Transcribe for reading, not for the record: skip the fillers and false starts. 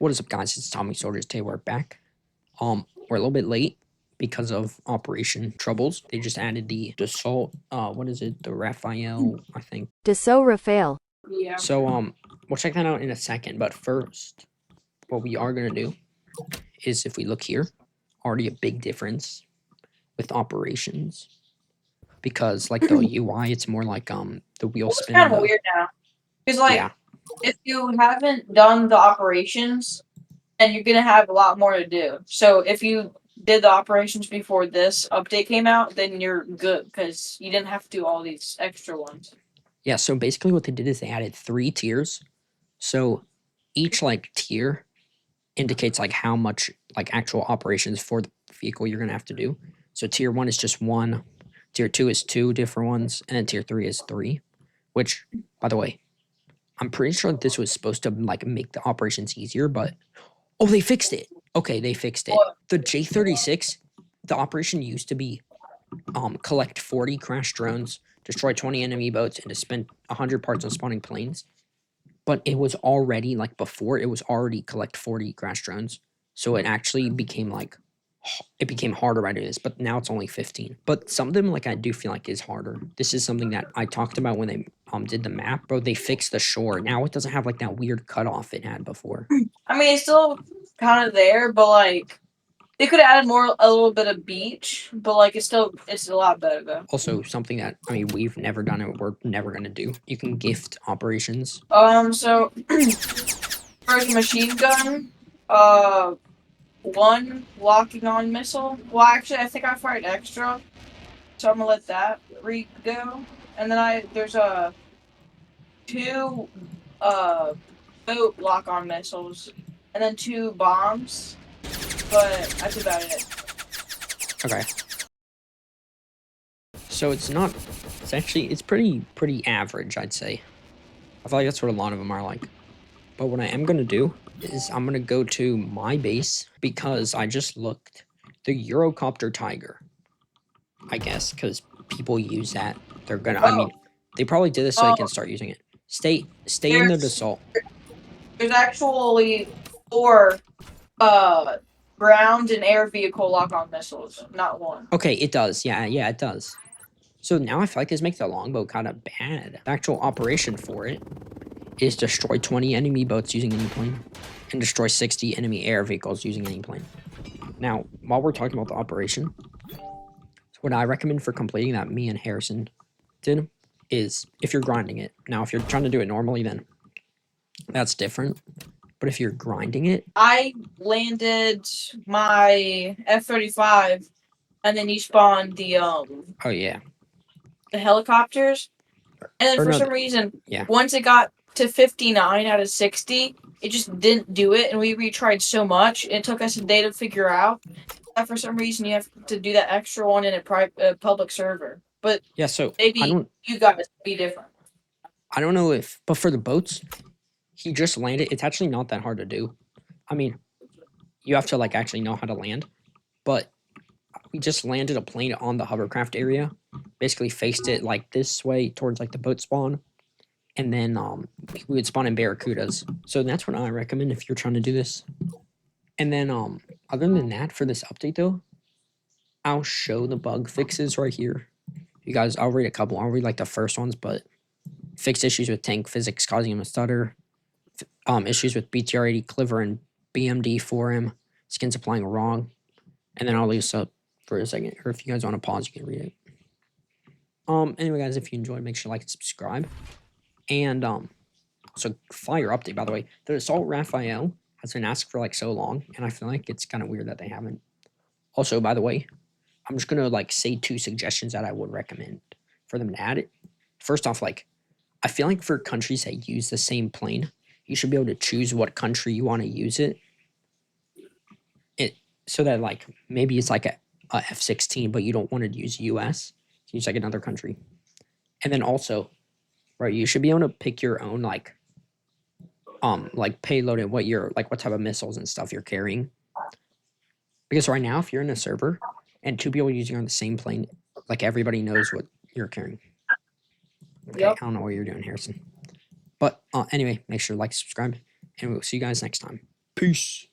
What is up, guys? It's Tommy Soldiers. Today we're back. We're a little bit late because of operation troubles. They just added the DASSAULT. What is it? The RAFALE, I think. DASSAULT. Yeah. So we'll check that out in a second. But first, what we are gonna do is, if we look here, already a big difference with operations because like the UI, it's more like the wheel It's spin. kind of weird now. Because, Yeah. if you haven't done the operations, then you're going to have a lot more to do. So, if you did the operations before this update came out, then you're good because you didn't have to do all these extra ones. Yeah, so basically what they did is they added 3 tiers. So each like tier indicates like how much like actual operations for the vehicle you're gonna have to do. So tier 1 is just 1, tier 2 is 2 different ones, and then tier 3 is 3. Which, by the way, I'm pretty sure this was supposed to like make the operations easier, but oh, they fixed it. Okay, they fixed it. What? The J36, the operation used to be collect 40 crash drones, destroy 20 enemy boats, and to spend 100 parts on spawning planes. But it was already like before it was already collect 40 crash drones, so it actually became like it became harder by doing this. But now it's only 15. But some of them like I do feel like is harder. This is something that I talked about when they did the map, bro. They fixed the shore. Now it doesn't have like that weird cutoff it had before. I mean, it's still kind of there, but like they could have added a little bit of beach, but like it's a lot better though. Also, something that I mean we've never done it. We're never gonna do. You can gift operations. So first machine gun, 1 locking on missile. Well, actually, I think I fired extra, so I'm gonna let that go. And then there's 2 boat lock on missiles, and then 2 bombs. But that's about it. Okay. So it's not. It's actually it's pretty average, I'd say. I feel like that's what a lot of them are like. But what I am gonna do is I'm gonna go to my base because I just looked the Eurocopter Tiger. I guess because people use that. They're gonna. I mean, they probably did this so they can start using it. Stay in the DASSAULT. There's actually 4 ground and air vehicle lock on missiles, not 1. Okay, it does. Yeah, it does. So now I feel like this makes the longbow kind of bad. The actual operation for it is destroy 20 enemy boats using any plane and destroy 60 enemy air vehicles using any plane. Now, while we're talking about the operation, what I recommend for completing that me and Harrison did is if you're grinding it. Now, if you're trying to do it normally, then that's different. But if you're grinding it, I landed my F-35, and then you spawned the oh yeah, the helicopters, and then or for no, some reason, yeah. once it got to 59 out of 60, it just didn't do it, and we retried so much. It took us a day to figure out that for some reason you have to do that extra one in a public server. But Yeah, so maybe you guys be different. I don't know if, but for the boats, he just landed. It's actually not that hard to do. I mean, you have to like actually know how to land, but we just landed a plane on the hovercraft area, basically faced it like this way towards like the boat spawn, and then we would spawn in barracudas. So that's what I recommend if you're trying to do this. And then other than that, for this update though, I'll show the bug fixes right here. You guys, I'll read a couple. I'll read like the first ones, but fixed issues with tank physics causing him to stutter. Issues with BTR-80 Cliver and BMD 4M skins applying wrong. And then I'll leave this up for a second, or if you guys want to pause, you can read it. Anyway, guys, if you enjoyed, make sure to like and subscribe. And so fire update, by the way, the Assault Raphael has been asked for like so long, and I feel like it's kind of weird that they haven't. Also, by the way, I'm just gonna like say 2 suggestions that I would recommend for them to add it. First off, like I feel like for countries that use the same plane, you should be able to choose what country you want to use it. So that like maybe it's like a F-16, but you don't want to use US, you use like another country. And then also, right, you should be able to pick your own like payload and what type of missiles and stuff you're carrying. Because right now, if you're in a server and 2 people using on the same plane, like everybody knows what you're carrying. Okay, Yep. I don't know what you're doing, Harrison. But anyway, make sure to like, subscribe, and we'll see you guys next time. Peace.